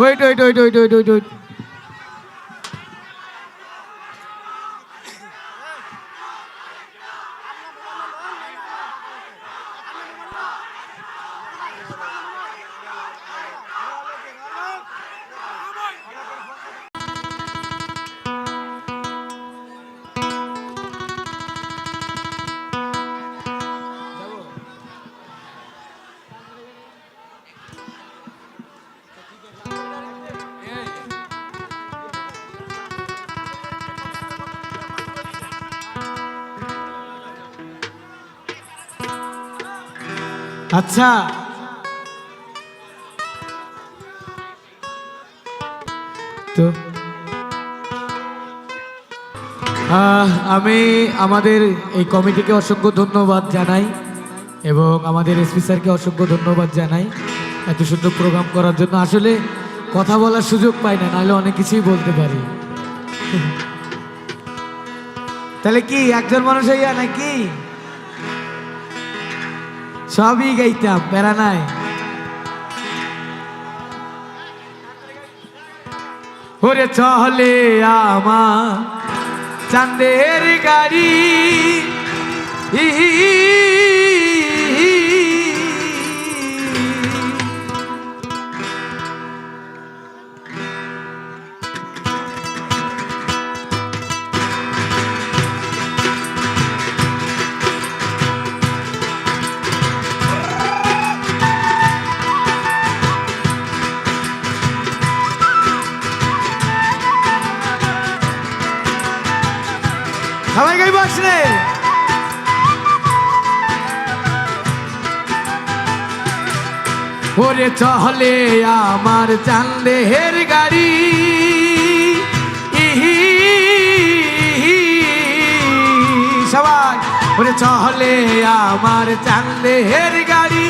Wait wait wait wait wait wait wait আচ্ছা তো আমি আমাদের এই কমিটিকে অসংখ্য ধন্যবাদ জানাই এবং আমাদের এসপি স্যারকে অসংখ্য ধন্যবাদ জানাই এত সুন্দর প্রোগ্রাম করার জন্য। আসলে কথা বলার সুযোগ পাই না, নাহলে অনেক কিছুই বলতে পারি। তাহলে কি একজন মানুষ হইয়া নাকি সবই গাইতাম, প্যারা নাই। ওরে চলে আমার চাঁদের গাড়ি সবাই গাইব আসলে। ওরে চলে আমার চাঁদের গাড়ি সবাই ওরে চলে আমার চাঁদের গাড়ি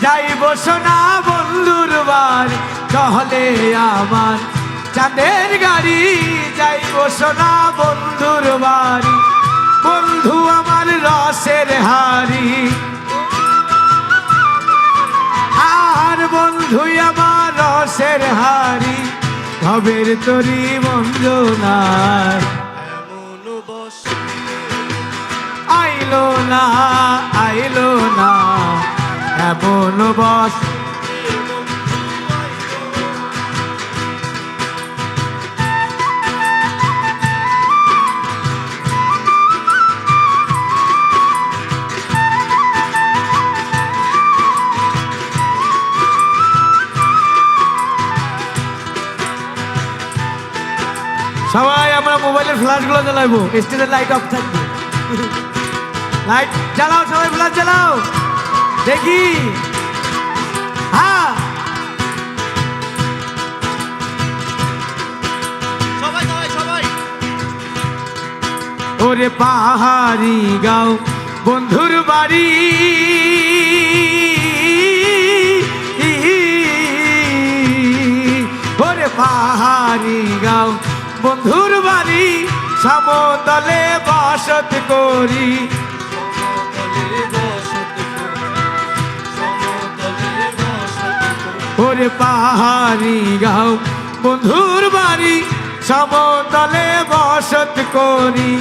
যাইব সোনা বন্ধুর বাড়ি। চলে আমার চাঁদের গাড়ি যাইব সোনা বন্ধুর বাড়ি। বন্ধু আমার রসের হাড়ি আর বন্ধু আমার রসের হাড়ি ভবের তরি মঞ্জনার আইলো না আইলো না এমন বস। সবাই আমরা মোবাইলের ফ্ল্যাশ গুলো জ্বালাবো, স্টেজের লাইট অফ থাকবে। লাইট জ্বালাও, সবাই ফ্ল্যাশ জ্বালাও দেখি। হ্যাঁ সবাই সবাই সবাই ওরে পাহাড়ি গাঁও বন্ধুর বাড়ি ওরে পাহাড়ি গাঁও বন্ধুর বাড়ি সমতলে বসত করি। ওরে পাহাড়ি গাঁও বন্ধুর বাড়ি সমতলে বসত করি।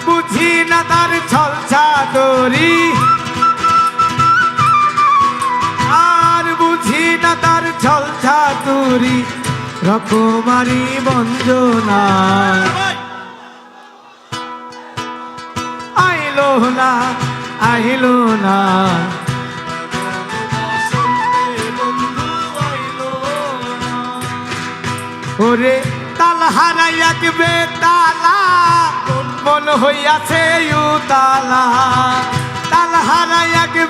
বুঝি না তার ছল চাদরি আর বুঝি না তার ছল চাতুরি রকমারি বঞ্জনা আইলো না আইলো না। ওরে তাল হারাইয়া কে তালা মন হইয়াছে উতালা। তাল হারাইয়া কে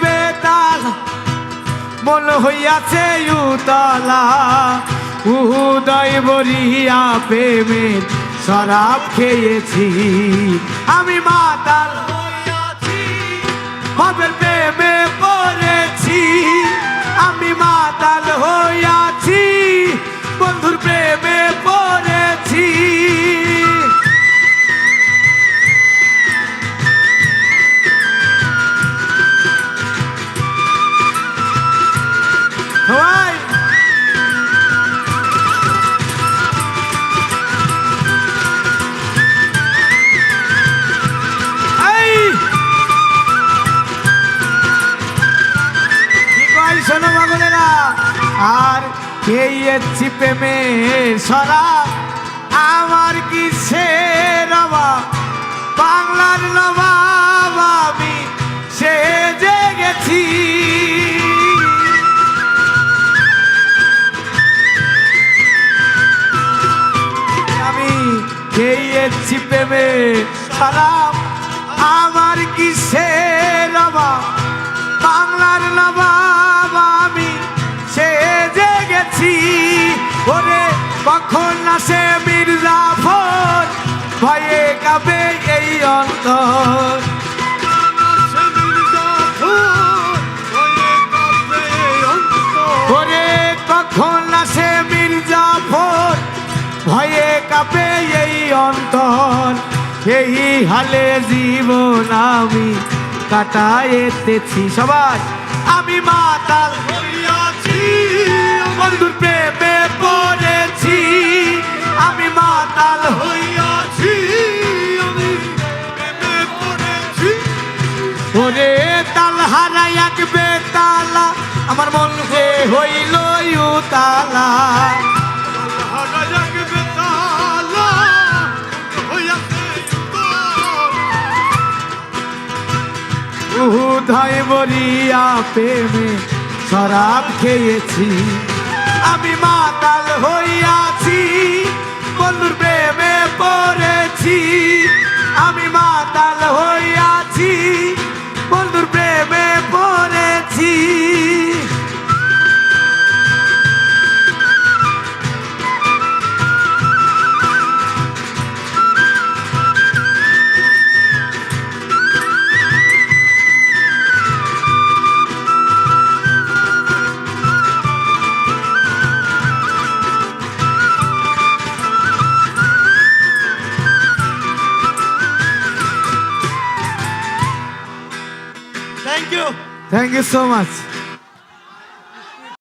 তালা মন হইয়াছে উতালা। উদয় বরিয়া প্রেমের শরাব খেয়েছি আমি মাতাল হইয়াছি ভবের প্রেমে পড়েছি আমি মাতাল হইয়াছি বন্ধুর প্রেমে পড়েছি। সবাই খেয়েছি প্রেমের শরাব আমার কিসের অভাব বাংলার নবাব আমি সেজে গেছি আমি খেয়েছি প্রেমের শরাব আমার কিসের অভাব বাংলার নবাব আমি সেজে গেছি ওরে কখন আসে মির্জাফর ভয়ে কাঁপে এই অন্তর ওরে কখন আসে মির্জাফর ভয়ে কাঁপে এই অন্তর এই হালে জীবন আমি কাটাইতেছি সবাই আমি মাতাল হইয়াছি বন্ধুর প্রেমে পড়েছি আমি মাতাল হইয়াছি আমি প্রেমে পড়েছি ওরে তাল হারাই এক বেতালা আমার মন যে হইল উতালা উদয় বরিয়া প্রেমে শরাব খেয়েছি আমি মাতাল হইয়াছি বন্ধুর প্রেমে পড়েছি আমি মাতাল হইয়াছি বন্ধুর প্রেমে পড়েছি Thank you. Thank you so much.